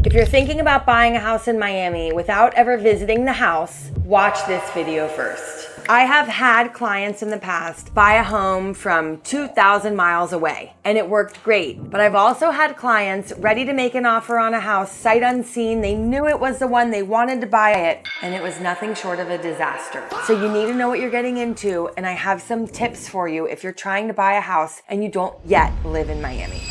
If you're thinking about buying a house in Miami without ever visiting the house, watch this video first. I have had clients in the past buy a home from 2,000 miles away, and it worked great. But I've also had clients ready to make an offer on a house sight unseen. They knew it was the one, they wanted to buy it, and it was nothing short of a disaster. So you need to know what you're getting into, and I have some tips for you if you're trying to buy a house and you don't yet live in Miami.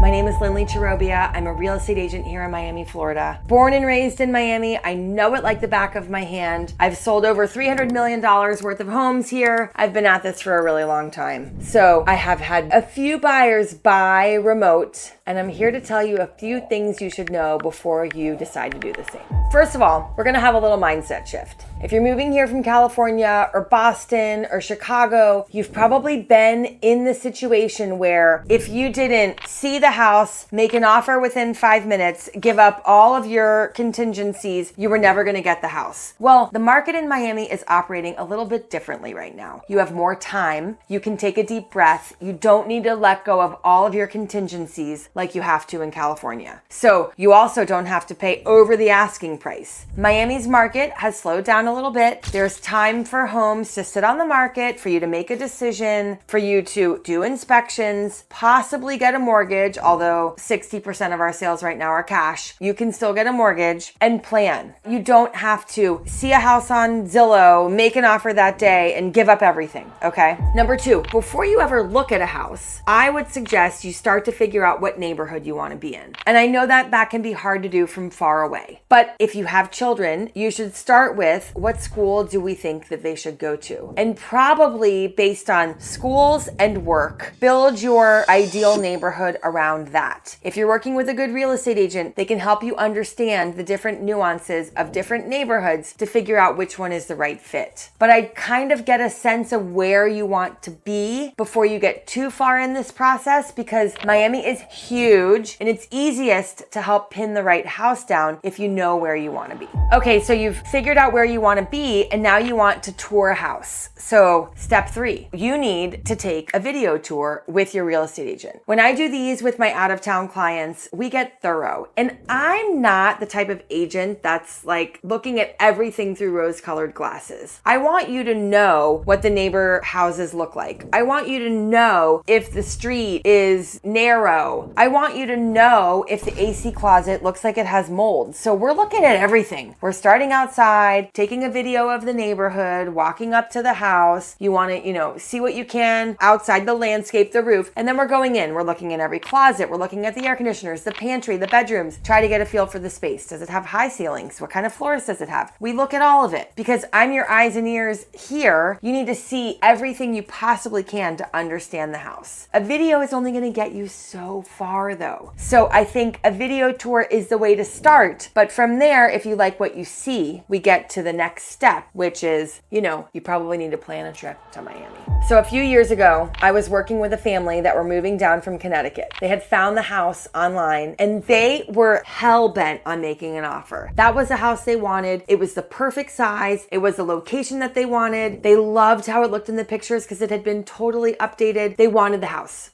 My name is Lynley Ciorobea. I'm a real estate agent here in Miami, Florida. Born and raised in Miami, I know it like the back of my hand. I've sold over $300 million worth of homes here. I've been at this for a really long time. So I have had a few buyers buy remote, and I'm here to tell you a few things you should know before you decide to do the same. First of all, we're gonna have a little mindset shift. If you're moving here from California or Boston or Chicago, you've probably been in the situation where if you didn't see the house, make an offer within 5 minutes, give up all of your contingencies, you were never gonna get the house. Well, the market in Miami is operating a little bit differently right now. You have more time, you can take a deep breath, you don't need to let go of all of your contingencies like you have to in California. So you also don't have to pay over the asking price. Miami's market has slowed down a little bit. There's time for homes to sit on the market, for you to make a decision, for you to do inspections, possibly get a mortgage, although 60% of our sales right now are cash. You can still get a mortgage and plan. You don't have to see a house on Zillow, make an offer that day, and give up everything, okay? Number two, before you ever look at a house, I would suggest you start to figure out what neighborhood you want to be in. And I know that that can be hard to do from far away. But if you have children, you should start with what school do we think that they should go to? And probably based on schools and work, build your ideal neighborhood around that. If you're working with a good real estate agent, they can help you understand the different nuances of different neighborhoods to figure out which one is the right fit. But I kind of get a sense of where you want to be before you get too far in this process, because Miami is huge and it's easiest to help pin the right house down if you know where you want to be. Okay, so you've figured out where you want to be and now you want to tour a house. So step 3, you need to take a video tour with your real estate agent. When I do these with my out-of-town clients, we get thorough. And I'm not the type of agent that's like looking at everything through rose-colored glasses. I want you to know what the neighbor houses look like. I want you to know if the street is narrow. I want you to know if the AC closet looks like it has mold. So we're looking at everything. We're starting outside, taking a video of the neighborhood, walking up to the house. You want to, see what you can outside, the landscape, the roof, and then we're going in. We're looking in every closet. We're looking at the air conditioners, the pantry, the bedrooms. Try to get a feel for the space. Does it have high ceilings? What kind of floors does it have? We look at all of it because I'm your eyes and ears here. You need to see everything you possibly can to understand the house. A video is only going to get you so far though. So I think a video tour is the way to start. But from there, if you like what you see, we get to the next step, which is, you probably need to plan a trip to Miami. So a few years ago, I was working with a family that were moving down from Connecticut. They had found the house online and they were hell-bent on making an offer. That was the house they wanted. It was the perfect size. It was the location that they wanted. They loved how it looked in the pictures because it had been totally updated. They wanted the house.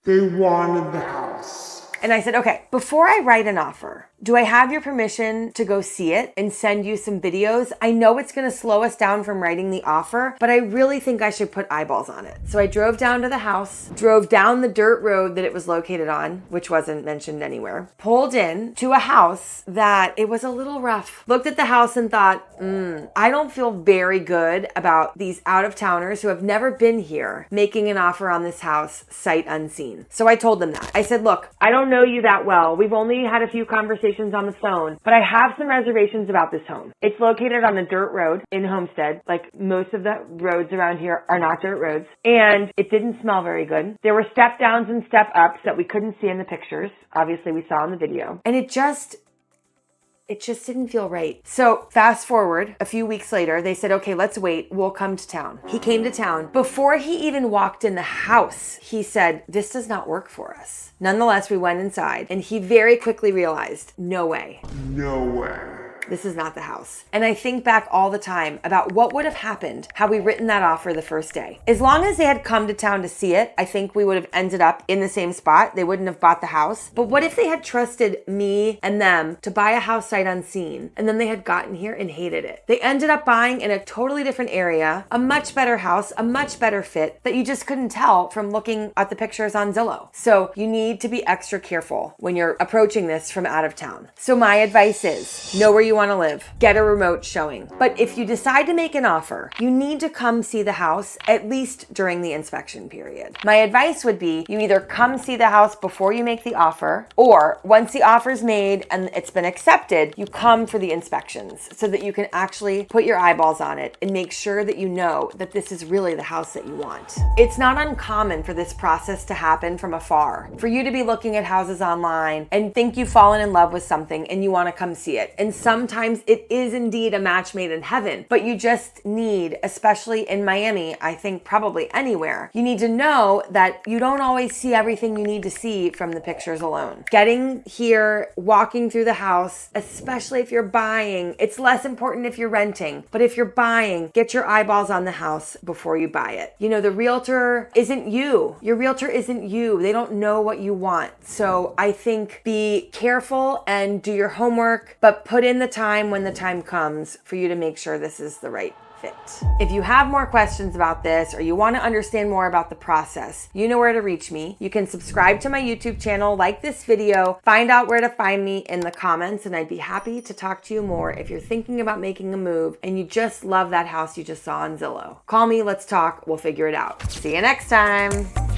And I said, okay, before I write an offer, do I have your permission to go see it and send you some videos? I know it's going to slow us down from writing the offer, but I really think I should put eyeballs on it. So I drove down to the house, drove down the dirt road that it was located on, which wasn't mentioned anywhere, pulled in to a house that it was a little rough. Looked at the house and thought, I don't feel very good about these out-of-towners who have never been here making an offer on this house sight unseen. So I told them that. I said, look, I don't know you that well. We've only had a few conversations on the phone, but I have some reservations about this home. It's located on a dirt road in Homestead. Like most of the roads around here are not dirt roads. And it didn't smell very good. There were step downs and step ups that we couldn't see in the pictures. Obviously we saw in the video. And it just didn't feel right. So fast forward a few weeks later, they said, okay, let's wait. We'll come to town. He came to town. Before he even walked in the house, he said, this does not work for us. Nonetheless, we went inside and he very quickly realized, no way. this is not the house. And I think back all the time about what would have happened had we written that offer the first day. As long as they had come to town to see it, I think we would have ended up in the same spot. They wouldn't have bought the house. But what if they had trusted me and them to buy a house sight unseen, and then they had gotten here and hated it? They ended up buying in a totally different area, a much better house, a much better fit that you just couldn't tell from looking at the pictures on Zillow. So you need to be extra careful when you're approaching this from out of town. So my advice is know where you want to live, get a remote showing. But if you decide to make an offer, you need to come see the house at least during the inspection period. My advice would be you either come see the house before you make the offer, or once the offer's made and it's been accepted, you come for the inspections so that you can actually put your eyeballs on it and make sure that you know that this is really the house that you want. It's not uncommon for this process to happen from afar, for you to be looking at houses online and think you've fallen in love with something and you want to come see it. And sometimes it is indeed a match made in heaven, but you just need, especially in Miami, I think probably anywhere, you need to know that you don't always see everything you need to see from the pictures alone. Getting here, walking through the house, especially if you're buying, it's less important if you're renting, but if you're buying, get your eyeballs on the house before you buy it. You know, the realtor isn't you. Your realtor isn't you. They don't know what you want. So I think be careful and do your homework, but put in the time when the time comes for you to make sure this is the right fit. If you have more questions about this or you want to understand more about the process, you know where to reach me. You can subscribe to my YouTube channel, like this video, find out where to find me in the comments, and I'd be happy to talk to you more if you're thinking about making a move and you just love that house you just saw on Zillow. Call me, let's talk, we'll figure it out. See you next time.